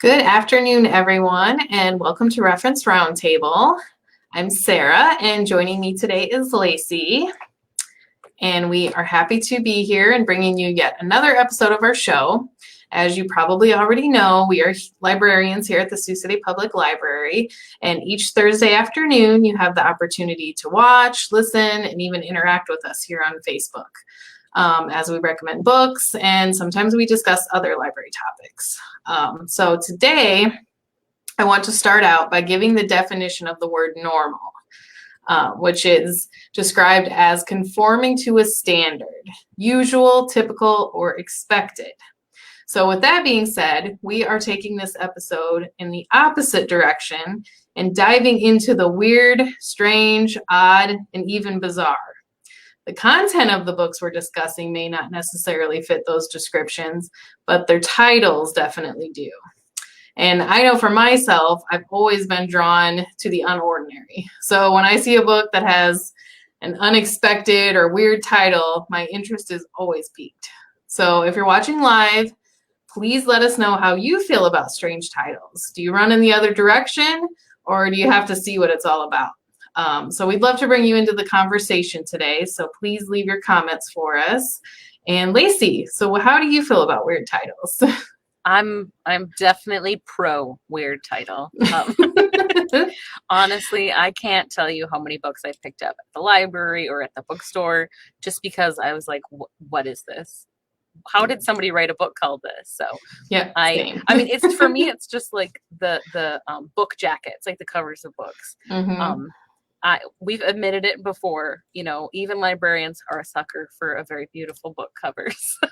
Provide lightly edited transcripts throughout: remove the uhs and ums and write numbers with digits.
Good afternoon, everyone, and welcome to Reference Roundtable. I'm Sarah, and joining me today is Lacey. And we are happy to be here and bringing you yet another episode of our show. As you probably already know, we are librarians here at the Sioux City Public Library, and each Thursday afternoon you have the opportunity to watch, listen, and even interact with us here on Facebook. As we recommend books, and sometimes we discuss other library topics. So today, I want to start out by giving the definition of the word normal, which is described as conforming to a standard, usual, typical, or expected. So with that being said, we are taking this episode in the opposite direction and diving into the weird, strange, odd, and even bizarre. The content of the books we're discussing may not necessarily fit those descriptions, but their titles definitely do. And I know for myself, I've always been drawn to the unordinary. So when I see a book that has an unexpected or weird title, my interest is always piqued. So if you're watching live, please let us know how you feel about strange titles. Do you run in the other direction, or do you have to see what it's all about? So we'd love to bring you into the conversation today, so please leave your comments for us. And Lacey, so how do you feel about weird titles? I'm definitely pro weird title. Honestly, I can't tell you how many books I picked up at the library or at the bookstore just because I was like, what is this? How did somebody write a book called this? So yeah, I mean, it's for me, it's just like the book jackets, like the covers of books. Mm-hmm. We've admitted it before, even librarians are a sucker for a very beautiful book cover. So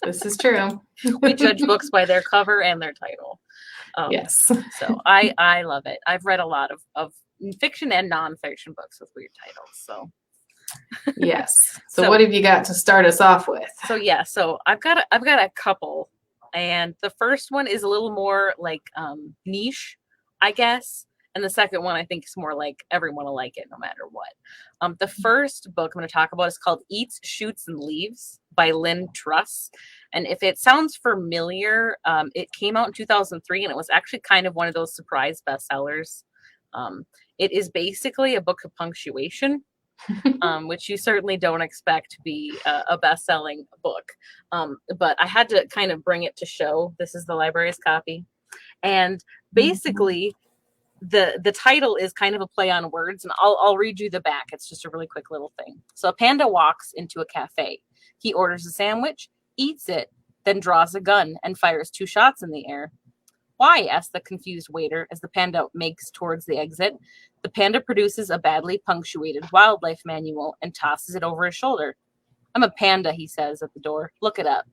this is true. We judge books by their cover and their title. Yes. So I love it. I've read a lot of fiction and nonfiction books with weird titles. So yes. So what have you got to start us off with? So I've got a couple, and the first one is a little more like niche, I guess. And the second one, I think, is more like everyone will like it no matter what. The first book I'm going to talk about is called Eats, Shoots, and Leaves by Lynn Truss. And if it sounds familiar, it came out in 2003, and it was actually kind of one of those surprise bestsellers. It is basically a book of punctuation, which you certainly don't expect to be a best-selling book. But I had to kind of bring it to show. This is the library's copy. And basically, the title is kind of a play on words, and I'll read you the back. It's just a really quick little thing. So a panda walks into a cafe. He orders a sandwich, eats it, then draws a gun and fires 2 shots in the air. Why? Asks the confused waiter as the panda makes towards the exit. The panda produces a badly punctuated wildlife manual and tosses it over his shoulder. I'm a panda, he says at the door. Look it up.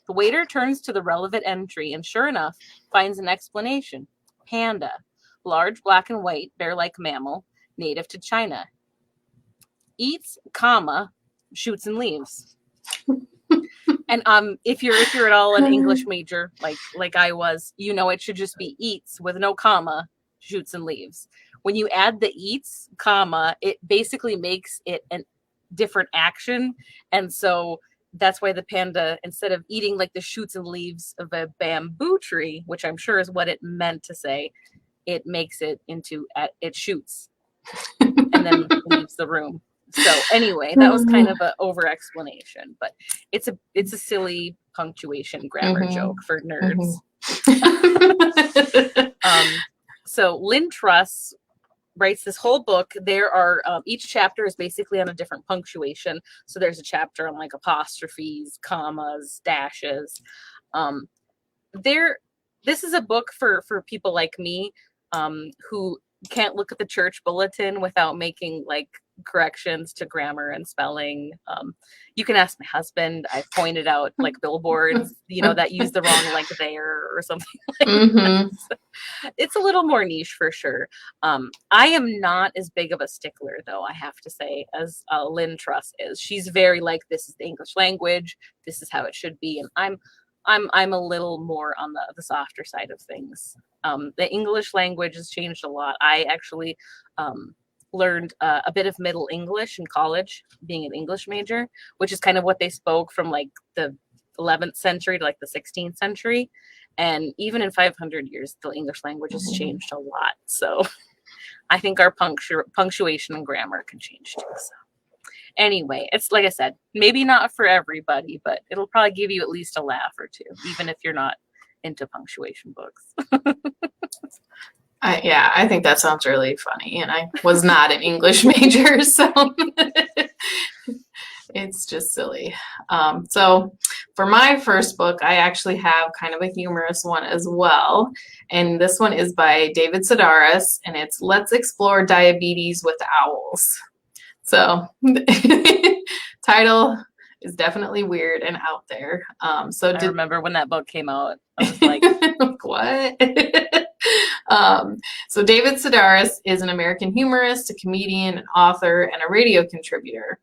The waiter turns to the relevant entry and sure enough finds an explanation. Panda. Large, black and white, bear-like mammal, native to China. Eats, shoots and leaves. And if you're at all an English major, like I was, it should just be eats with no comma, shoots and leaves. When you add the eats, it basically makes it a different action. And so that's why the panda, instead of eating like the shoots and leaves of a bamboo tree, which I'm sure is what it meant to say, it makes it into it shoots and then leaves the room. So anyway, that was kind of an over explanation, but it's a silly punctuation grammar joke for nerds. So Lynn Truss writes this whole book. There are each chapter is basically on a different punctuation. So there's a chapter on like apostrophes, commas, dashes. This is a book for people like me who can't look at the church bulletin without making like corrections to grammar and spelling. You can ask my husband. I pointed out like billboards, that use the wrong like there or something like that. So it's a little more niche for sure. I am not as big of a stickler though, I have to say, as Lynn Truss is. She's very like, this is the English language. This is how it should be. And I'm a little more on the softer side of things. The English language has changed a lot. I actually learned a bit of Middle English in college, being an English major, which is kind of what they spoke from like the 11th century to like the 16th century. And even in 500 years, the English language has changed a lot. So I think our punctuation and grammar can change too. So anyway, it's like I said, maybe not for everybody, but it'll probably give you at least a laugh or two, even if you're not into punctuation books. I think that sounds really funny. And I was not an English major, so it's just silly. So for my first book, I actually have kind of a humorous one as well. And this one is by David Sedaris, and it's Let's Explore Diabetes with Owls. So title is definitely weird and out there. I remember when that book came out, I was like, what? So David Sedaris is an American humorist, a comedian, an author, and a radio contributor.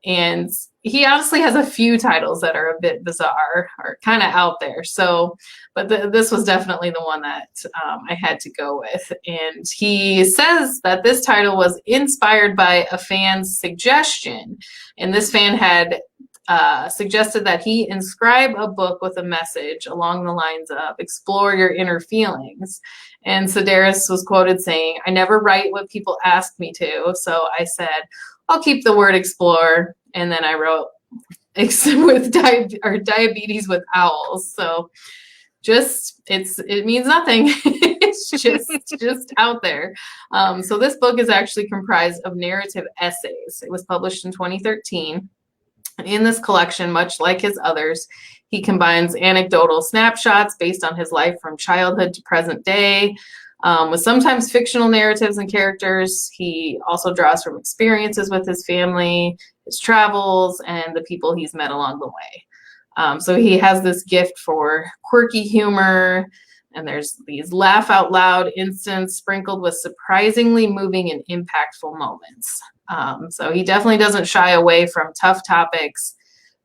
And he honestly has a few titles that are a bit bizarre or kind of out there. So, but this was definitely the one that I had to go with. And he says that this title was inspired by a fan's suggestion. And this fan had suggested that he inscribe a book with a message along the lines of explore your inner feelings. And Sedaris was quoted saying, "I never write what people ask me to. So I said, I'll keep the word explore." And then I wrote diabetes with owls. So it means nothing. It's just out there. So this book is actually comprised of narrative essays. It was published in 2013. In this collection, much like his others, he combines anecdotal snapshots based on his life from childhood to present day, with sometimes fictional narratives and characters. He also draws from experiences with his family, his travels, and the people he's met along the way. So he has this gift for quirky humor, and there's these laugh out loud instances sprinkled with surprisingly moving and impactful moments. So he definitely doesn't shy away from tough topics,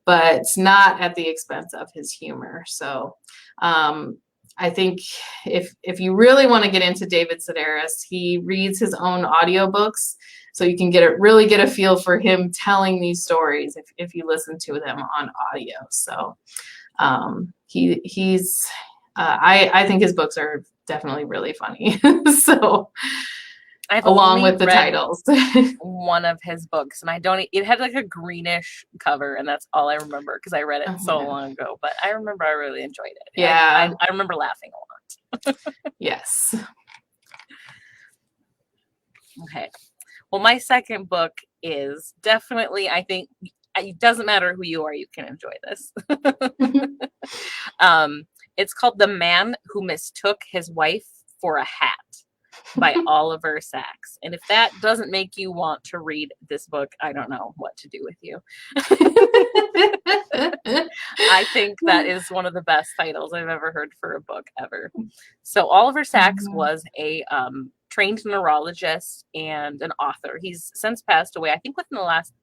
but not at the expense of his humor. So I think if you really want to get into David Sedaris, he reads his own audiobooks, so you can really get a feel for him telling these stories if you listen to them on audio. So I think his books are definitely really funny. So along with the titles. One of his books, and it had like a greenish cover, and that's all I remember because I read it so long ago, but I remember I really enjoyed it. Yeah. I remember laughing a lot. Yes. Okay. Well, my second book is definitely, I think, it doesn't matter who you are, you can enjoy this. It's called The Man Who Mistook His Wife for a Hat by Oliver Sacks. And if that doesn't make you want to read this book, I don't know what to do with you. I think that is one of the best titles I've ever heard for a book ever. So Oliver Sacks was a trained neurologist and an author. He's since passed away, I think within the last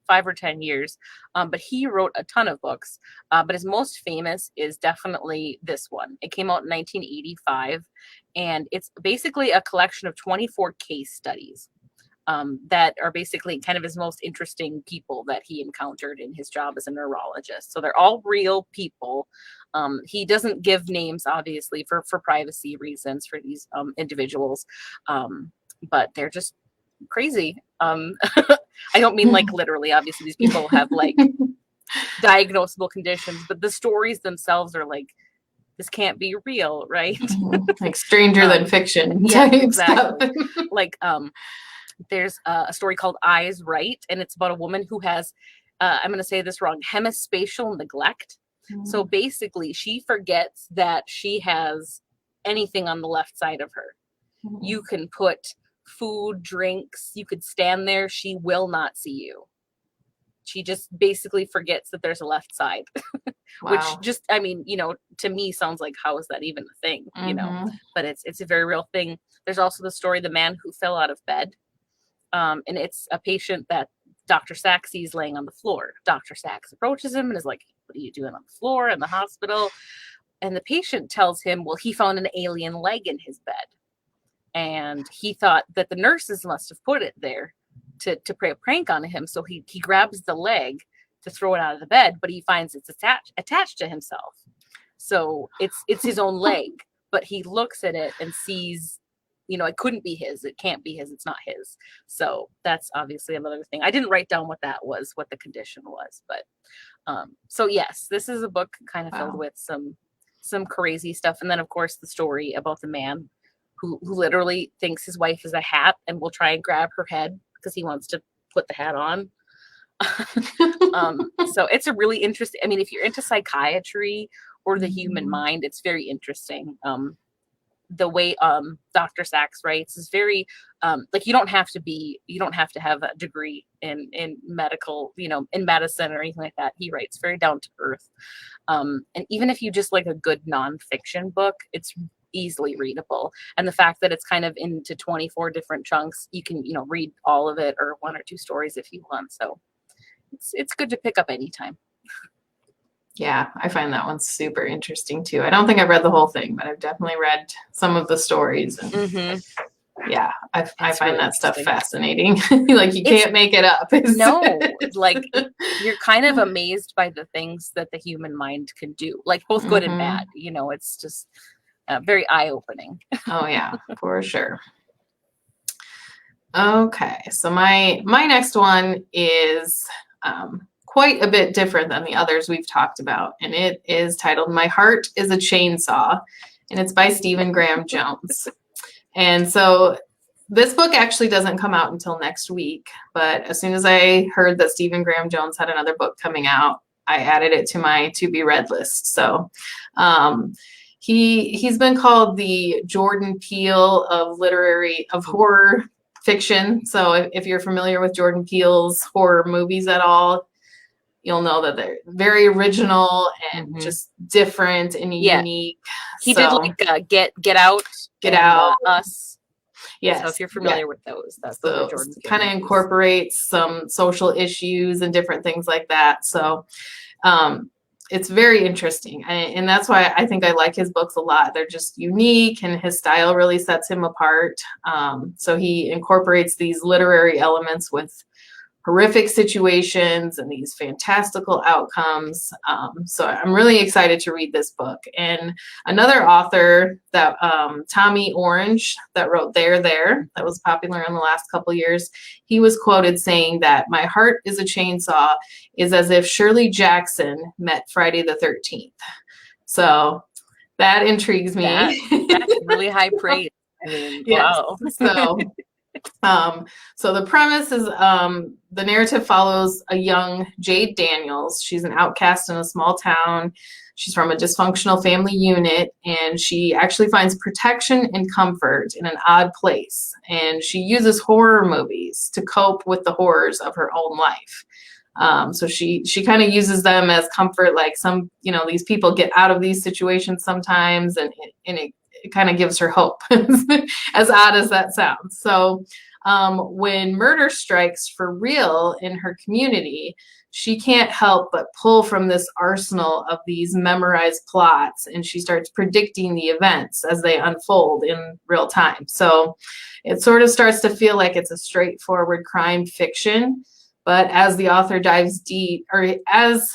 5 or 10 years, but he wrote a ton of books, but his most famous is definitely this one. It came out in 1985, and it's basically a collection of 24 case studies that are basically kind of his most interesting people that he encountered in his job as a neurologist. So they're all real people. He doesn't give names, obviously, for privacy reasons for these individuals, but they're just crazy. I don't mean like literally, obviously these people have like diagnosable conditions, but the stories themselves are like, this can't be real, right? Like stranger than fiction. Yeah, exactly. Like there's a story called Eyes Right, and it's about a woman who has I'm going to say this wrong, hemispatial neglect. So basically she forgets that she has anything on the left side of her. You can put food, drinks, you could stand there, she will not see you. She just basically forgets that there's a left side. Wow. Which just, I mean, to me sounds like, how is that even a thing? But it's a very real thing. There's also the story, The Man Who Fell Out of Bed. And it's a patient that Dr. Sacks sees laying on the floor. Dr. Sacks approaches him and is like, what are you doing on the floor in the hospital? And the patient tells him, well, he found an alien leg in his bed. And he thought that the nurses must have put it there to play a prank on him. So he grabs the leg to throw it out of the bed, but he finds it's attached to himself. So it's his own leg, but he looks at it and sees, it couldn't be his. It can't be his. It's not his. So that's obviously another thing. I didn't write down what that was, what the condition was, but so yes, this is a book kind of filled with some crazy stuff. And then of course the story about the man who literally thinks his wife is a hat and will try and grab her head because he wants to put the hat on. So it's a really interesting, I mean, if you're into psychiatry or the human mind, it's very interesting. The way Dr. Sachs writes is very like you don't have to have a degree in medical, in medicine or anything like that. He writes very down to earth. And even if you just like a good nonfiction book, it's easily readable. And the fact that it's kind of into 24 different chunks, you can, read all of it or one or two stories if you want. So it's good to pick up anytime. Yeah, I find that one super interesting too. I don't think I've read the whole thing, but I've definitely read some of the stories. And yeah, I find really that stuff fascinating. Like you can't make it up. No, like you're kind of amazed by the things that the human mind can do, like both good and bad. It's just very eye-opening. Oh yeah, for sure. Okay, so my next one is quite a bit different than the others we've talked about, and it is titled My Heart is a Chainsaw, and it's by Stephen Graham Jones. And so this book actually doesn't come out until next week, but as soon as I heard that Stephen Graham Jones had another book coming out, I added it to my to be read list. So he's been called the Jordan Peele of horror fiction. So if you're familiar with Jordan Peele's horror movies at all, you'll know that they're very original and just different and unique. He did like Get Out, Us. Yes. So if you're familiar with those, that's so Jordan kind of incorporates some social issues and different things like that. So it's very interesting. And that's why I think I like his books a lot. They're just unique and his style really sets him apart. So he incorporates these literary elements with horrific situations and these fantastical outcomes. So I'm really excited to read this book. And another author that Tommy Orange that wrote There, that was popular in the last couple of years, he was quoted saying that My Heart is a Chainsaw is as if Shirley Jackson met Friday the 13th. So that intrigues me. That's really high praise. I mean, wow. So the premise is the narrative follows a young Jade Daniels. She's an outcast in a small town. She's from a dysfunctional family unit, and she actually finds protection and comfort in an odd place. And she uses horror movies to cope with the horrors of her own life. So she kind of uses them as comfort, like these people get out of these situations sometimes, and it kind of gives her hope, as odd as that sounds. So when murder strikes for real in her community, she can't help but pull from this arsenal of these memorized plots, and she starts predicting the events as they unfold in real time. So it sort of starts to feel like it's a straightforward crime fiction, but as the author dives deep, or as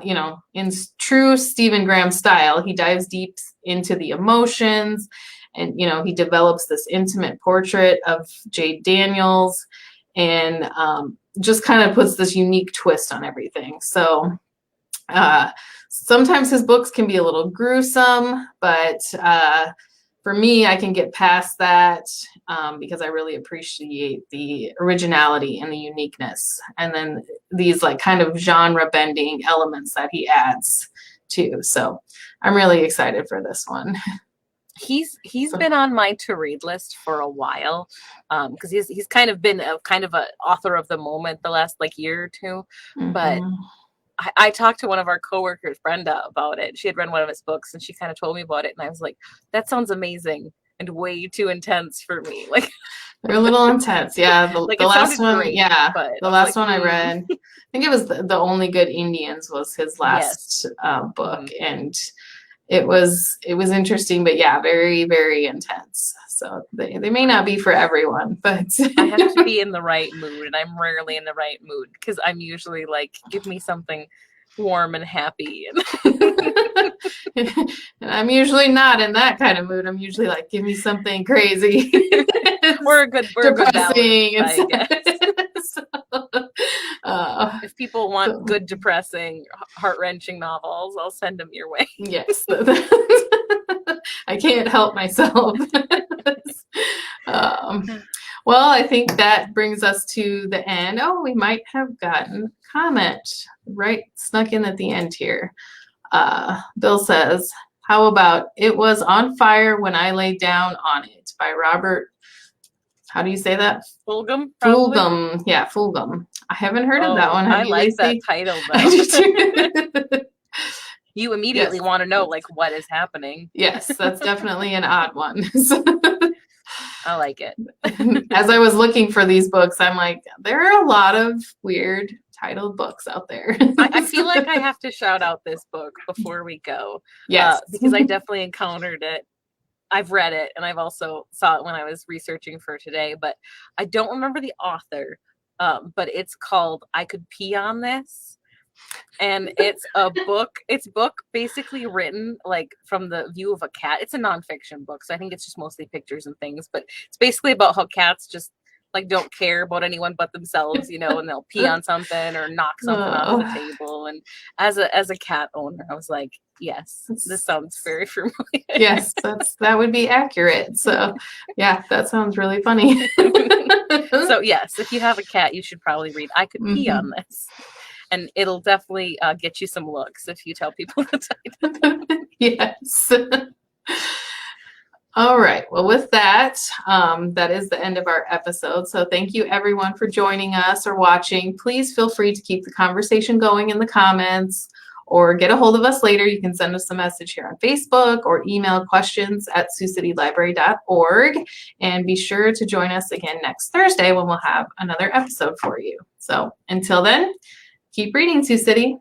in true Stephen Graham style, he dives deep into the emotions, and he develops this intimate portrait of Jade Daniels, and just kind of puts this unique twist on everything. So sometimes his books can be a little gruesome, but for me, I can get past that because I really appreciate the originality and the uniqueness, and then these like kind of genre bending elements that he adds too. So I'm really excited for this one. He's been on my to read list for a while because he's kind of been a author of the moment the last year or two. But I talked to one of our coworkers, Brenda, about it. She had read one of his books and she kind of told me about it, and I was like, that sounds amazing and way too intense for me. They're a little intense. Yeah. The last one, great, the last one I read, I think it was the Only Good Indians was his last book. And it was interesting, but very, very intense. So they may not be for everyone, but I have to be in the right mood, and I'm rarely in the right mood because I'm usually like, give me something warm and happy. And I'm usually not in that kind of mood. I'm usually like, give me something crazy. We're a good depressing. balance, I guess. So, if people want good, depressing, heart-wrenching novels, I'll send them your way. Yes. I can't help myself. Well, I think that brings us to the end. Oh, we might have gotten a comment right snuck in at the end here. Bill says, how about It Was on Fire When I Lay Down on It by Robert, how do you say that? Fulghum? Fulghum. Yeah, Fulghum. I haven't heard of that one. Have I like that title, though. You immediately want to know, like, what is happening. Yes, that's definitely an odd one. I like it. As I was looking for these books, I'm like, there are a lot of weird titled books out there. I feel like I have to shout out this book before we go. Yes. Because I definitely encountered it. I've read it, and I've also saw it when I was researching for today, but I don't remember the author. But it's called I Could Pee on This. And it's a book. It's book basically written like from the view of a cat. It's a nonfiction book, so I think it's just mostly pictures and things. But it's basically about how cats just like don't care about anyone but themselves, you know, and they'll pee on something or knock something off the table. And as a cat owner, I was like, yes, this sounds very familiar. Yes, that would be accurate. So yeah, that sounds really funny. So yes, if you have a cat, you should probably read I Could Pee on This. And it'll definitely get you some looks if you tell people the title. Yes. All right. Well, with that, that is the end of our episode. So thank you, everyone, for joining us or watching. Please feel free to keep the conversation going in the comments or get a hold of us later. You can send us a message here on Facebook or email questions at siouxcitylibrary.org. And be sure to join us again next Thursday when we'll have another episode for you. So until then, keep reading, Sioux City.